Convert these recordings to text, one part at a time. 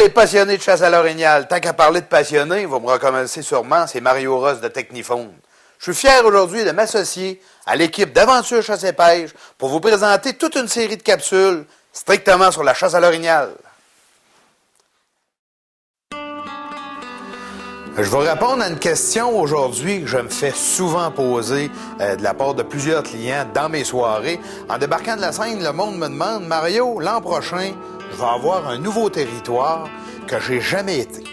les passionnés de chasse à l'orignal, tant qu'à parler de passionnés, vous me reconnaissez sûrement, c'est Mario Ross de Techniphone. Je suis fier aujourd'hui de m'associer à l'équipe d'Aventure Chasse et Pêche pour vous présenter toute une série de capsules strictement sur la chasse à l'orignal. Je vais répondre à une question aujourd'hui que je me fais souvent poser de la part de plusieurs clients dans mes soirées. En débarquant de la scène, le monde me demande « Mario, l'an prochain, je vais avoir un nouveau territoire que j'ai jamais été.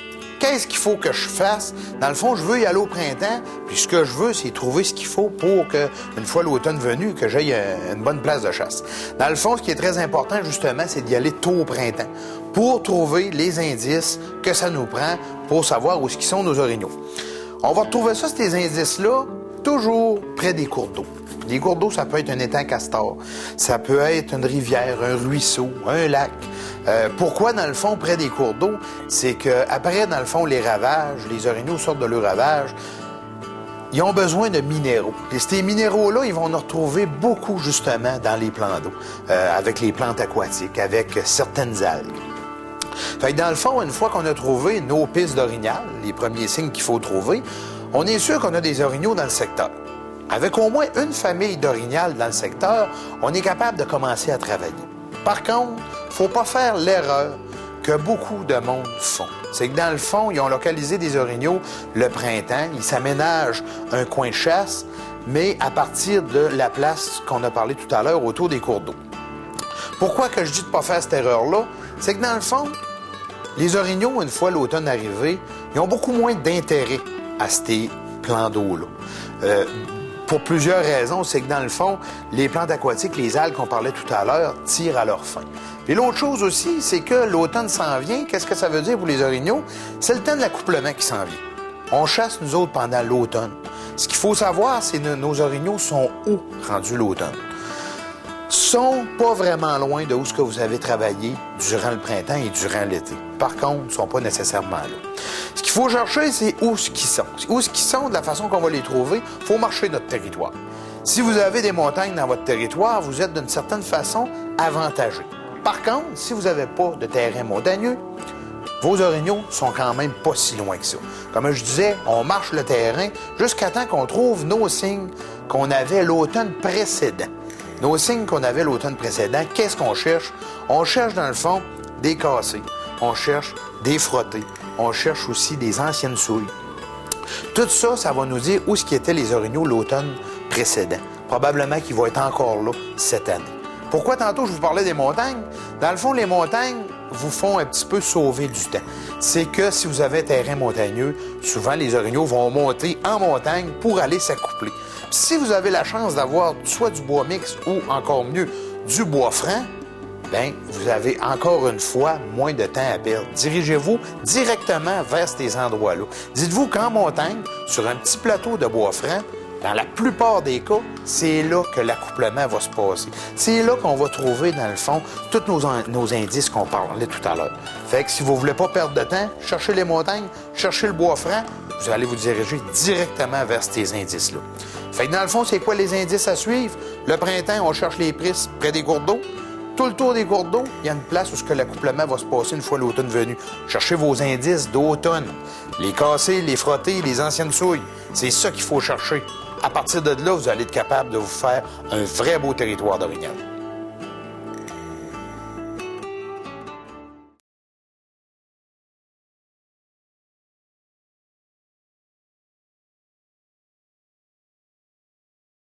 Qu'est-ce qu'il faut que je fasse? Dans le fond, je veux y aller au printemps, puis ce que je veux, c'est trouver ce qu'il faut pour que, une fois l'automne venu, que j'aille une bonne place de chasse. Dans le fond, ce qui est très important, justement, c'est d'y aller tôt au printemps pour trouver les indices que ça nous prend pour savoir où sont nos orignaux. On va retrouver ça, ces indices-là, toujours près des cours d'eau. Les cours d'eau, ça peut être un étang castor, ça peut être une rivière, un ruisseau, un lac. Pourquoi, dans le fond, près des cours d'eau? C'est qu'après, dans le fond, les ravages, les orignaux sortent de leur ravage, ils ont besoin de minéraux. Et ces minéraux-là, ils vont en retrouver beaucoup, justement, dans les plans d'eau, avec les plantes aquatiques, avec certaines algues. Fait que dans le fond, une fois qu'on a trouvé nos pistes d'orignal, les premiers signes qu'il faut trouver, on est sûr qu'on a des orignaux dans le secteur. Avec au moins une famille d'orignal dans le secteur, on est capable de commencer à travailler. Par contre, il ne faut pas faire l'erreur que beaucoup de monde font. C'est que dans le fond, ils ont localisé des orignaux le printemps, ils s'aménagent un coin de chasse, mais à partir de la place qu'on a parlé tout à l'heure, autour des cours d'eau. Pourquoi que je dis de ne pas faire cette erreur-là? C'est que dans le fond, les orignaux, une fois l'automne arrivé, ils ont beaucoup moins d'intérêt à ces plans d'eau-là. Pour plusieurs raisons, c'est que dans le fond, les plantes aquatiques, les algues qu'on parlait tout à l'heure, tirent à leur fin. Et l'autre chose aussi, c'est que l'automne s'en vient. Qu'est-ce que ça veut dire pour les orignaux? C'est le temps de l'accouplement qui s'en vient. On chasse, nous autres, pendant l'automne. Ce qu'il faut savoir, c'est que nos orignaux sont où rendus l'automne? Sont pas vraiment loin de où ce que vous avez travaillé durant le printemps et durant l'été. Par contre, ils sont pas nécessairement là. Ce qu'il faut chercher, c'est où ce qu'ils sont. Où ce qu'ils sont, de la façon qu'on va les trouver, il faut marcher notre territoire. Si vous avez des montagnes dans votre territoire, vous êtes d'une certaine façon avantagé. Par contre, si vous n'avez pas de terrain montagneux, vos orignaux sont quand même pas si loin que ça. Comme je disais, on marche le terrain jusqu'à temps qu'on trouve nos signes qu'on avait l'automne précédent. Nos signes qu'on avait l'automne précédent, qu'est-ce qu'on cherche? On cherche, dans le fond, des cassés. On cherche des frottés. On cherche aussi des anciennes souilles. Tout ça, ça va nous dire où ce qui étaient les orignaux l'automne précédent. Probablement qu'ils vont être encore là cette année. Pourquoi tantôt je vous parlais des montagnes? Dans le fond, les montagnes vous font un petit peu sauver du temps. C'est que si vous avez un terrain montagneux, souvent les orignaux vont monter en montagne pour aller s'accoupler. Si vous avez la chance d'avoir soit du bois mixte ou, encore mieux, du bois franc, bien, vous avez encore une fois moins de temps à perdre. Dirigez-vous directement vers ces endroits-là. Dites-vous qu'en montagne, sur un petit plateau de bois franc, dans la plupart des cas, c'est là que l'accouplement va se passer. C'est là qu'on va trouver, dans le fond, tous nos indices qu'on parlait tout à l'heure. Fait que si vous ne voulez pas perdre de temps, cherchez les montagnes, cherchez le bois franc, vous allez vous diriger directement vers ces indices-là. Fait que dans le fond, c'est quoi les indices à suivre? Le printemps, on cherche les prisses près des cours d'eau. Tout le tour des cours d'eau, il y a une place où l'accouplement va se passer une fois l'automne venu. Cherchez vos indices d'automne. Les cassés, les frottés, les anciennes souilles. C'est ça qu'il faut chercher. À partir de là, vous allez être capable de vous faire un vrai beau territoire d'orignal.